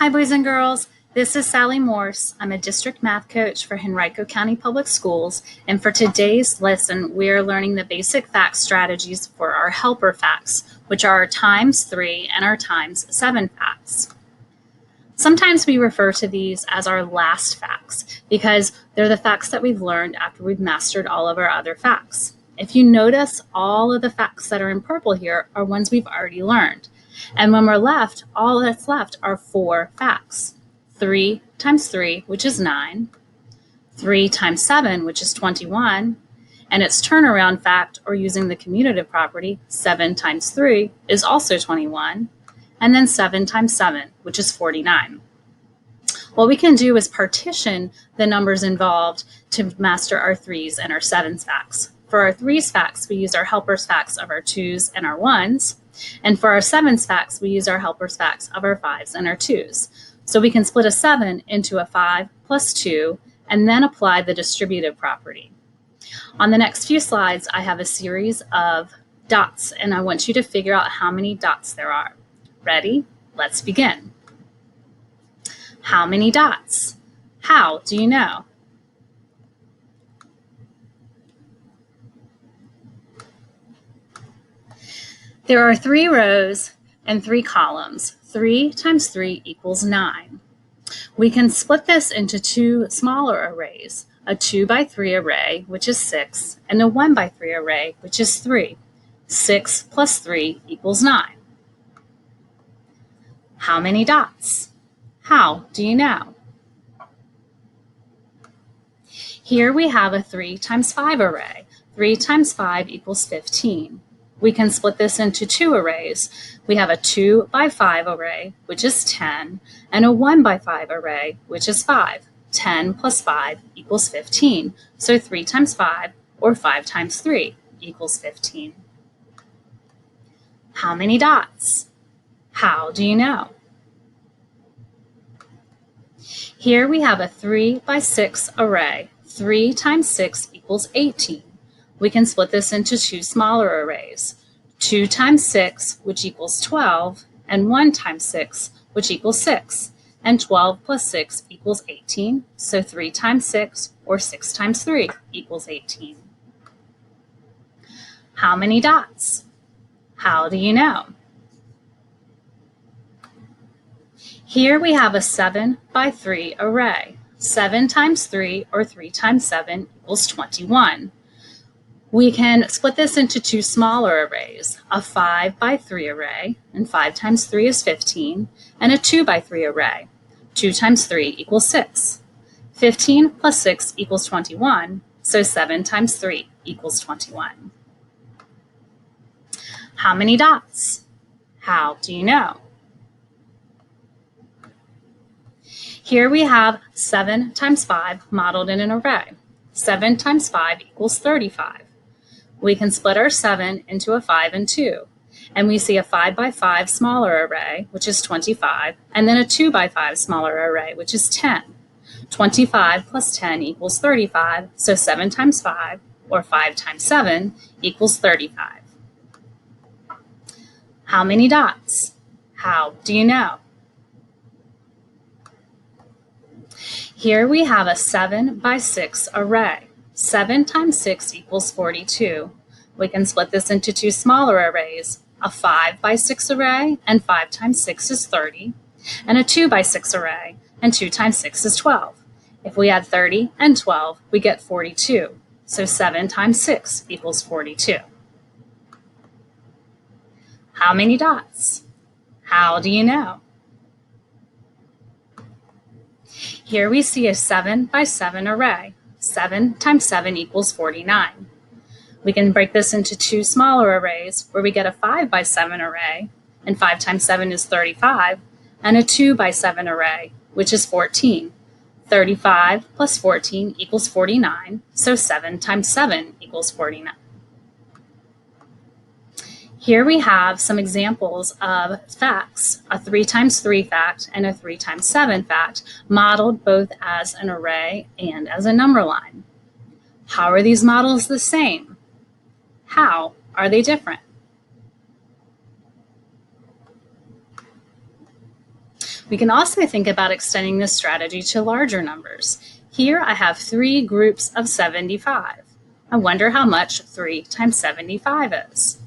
Hi, boys and girls. This is Sally Morse. I'm a district math coach for Henrico County Public Schools, and for today's lesson, we are learning the basic fact strategies for our helper facts, which are our times 3 and our times 7 facts. Sometimes we refer to these as our last facts because they're the facts that we've learned after we've mastered all of our other facts. If you notice, all of the facts that are in purple here are ones we've already learned. And when we're left, all that's left are 4 facts. 3 times 3, which is 9. 3 times 7, which is 21. And its turnaround fact, or using the commutative property, 7 times 3 is also 21. And then 7 times 7, which is 49. What we can do is partition the numbers involved to master our 3s and our 7s facts. For our 3s facts, we use our helpers facts of our 2s and our 1s. And for our 7s facts, we use our helpers facts of our 5s and our 2s. So we can split a 7 into a 5 plus 2 and then apply the distributive property. On the next few slides, I have a series of dots, and I want you to figure out how many dots there are. Ready? Let's begin. How many dots? How do you know? There are 3 rows and 3 columns. 3 times 3 equals 9. We can split this into 2 smaller arrays, a 2 by 3 array, which is 6, and a 1 by 3 array, which is 3. 6 plus 3 equals 9. How many dots? How do you know? Here we have a 3 times 5 array. 3 times 5 equals 15. We can split this into 2 arrays. We have a 2 by 5 array, which is 10, and a 1 by 5 array, which is 5. 10 plus 5 equals 15. So 3 times 5, or 5 times 3, equals 15. How many dots? How do you know? Here we have a 3 by 6 array. 3 times 6 equals 18. We can split this into 2 smaller arrays. 2 times 6, which equals 12, and 1 times 6, which equals 6. And 12 plus 6 equals 18, so 3 times 6, or 6 times 3, equals 18. How many dots? How do you know? Here we have a 7 by 3 array. 7 times 3, or 3 times 7, equals 21. We can split this into 2 smaller arrays, a 5 by 3 array, and 5 times 3 is 15, and a 2 by 3 array. 2 times 3 equals 6. 15 plus 6 equals 21, so 7 times 3 equals 21. How many dots? How do you know? Here we have 7 times 5 modeled in an array. 7 times 5 equals 35. We can split our 7 into a 5 and 2. And we see a 5 by 5 smaller array, which is 25, and then a 2 by 5 smaller array, which is 10. 25 plus 10 equals 35, so 7 times 5, or 5 times 7, equals 35. How many dots? How do you know? Here we have a 7 by 6 array. 7 times 6 equals 42. We can split this into 2 smaller arrays, a 5 by 6 array, and 5 times 6 is 30, and a 2 by 6 array, and 2 times 6 is 12. If we add 30 and 12, we get 42. So 7 times 6 equals 42. How many dots? How do you know? Here we see a 7 by 7 array. 7 times 7 equals 49. We can break this into 2 smaller arrays where we get a 5 by 7 array, and 5 times 7 is 35, and a 2 by 7 array, which is 14. 35 plus 14 equals 49, so 7 times 7 equals 49. Here we have some examples of facts, a 3 times 3 fact and a 3 times 7 fact, modeled both as an array and as a number line. How are these models the same? How are they different? We can also think about extending this strategy to larger numbers. Here I have 3 groups of 75. I wonder how much 3 times 75 is.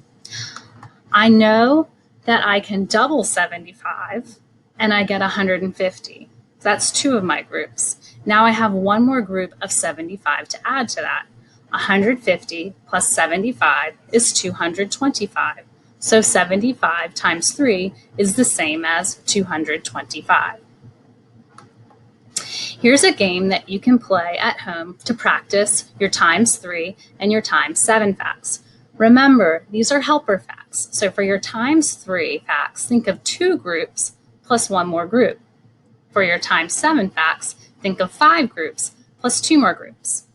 I know that I can double 75 and I get 150. That's 2 of my groups. Now I have one more group of 75 to add to that. 150 plus 75 is 225. So 75 times 3 is the same as 225. Here's a game that you can play at home to practice your times 3 and your times 7 facts. Remember, these are helper facts. So for your times 3 facts, think of 2 groups plus 1 more group. For your times 7 facts, think of 5 groups plus 2 more groups.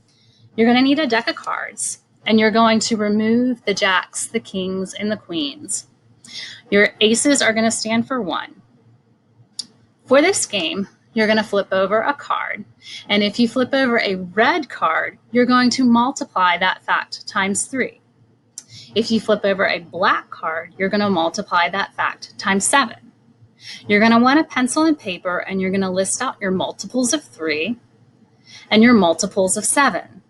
You're going to need a deck of cards, and you're going to remove the jacks, the kings, and the queens. Your aces are going to stand for 1. For this game, you're going to flip over a card, and if you flip over a red card, you're going to multiply that fact times 3. If you flip over a black card, you're going to multiply that fact times 7. You're going to want a pencil and paper, and you're going to list out your multiples of 3 and your multiples of 7.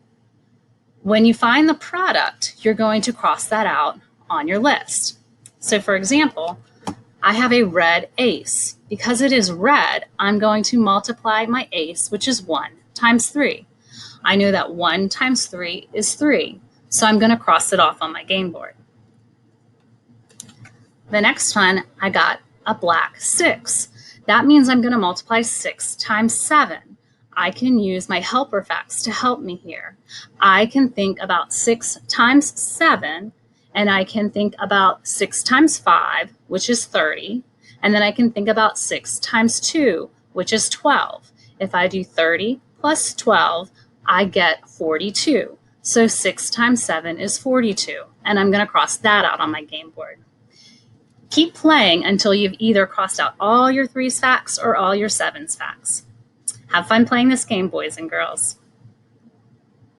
When you find the product, you're going to cross that out on your list. So for example, I have a red ace. Because it is red, I'm going to multiply my ace, which is 1, times 3. I know that 1 times 3 is 3, so I'm going to cross it off on my game board. The next one, I got a black 6. That means I'm going to multiply 6 times 7. I can use my helper facts to help me here. I can think about 6 times 7, and I can think about 6 times 5, which is 30, and then I can think about 6 times 2, which is 12. If I do 30 plus 12, I get 42. So 6 times 7 is 42, and I'm going to cross that out on my game board. Keep playing until you've either crossed out all your 3's facts or all your 7's facts. Have fun playing this game, boys and girls.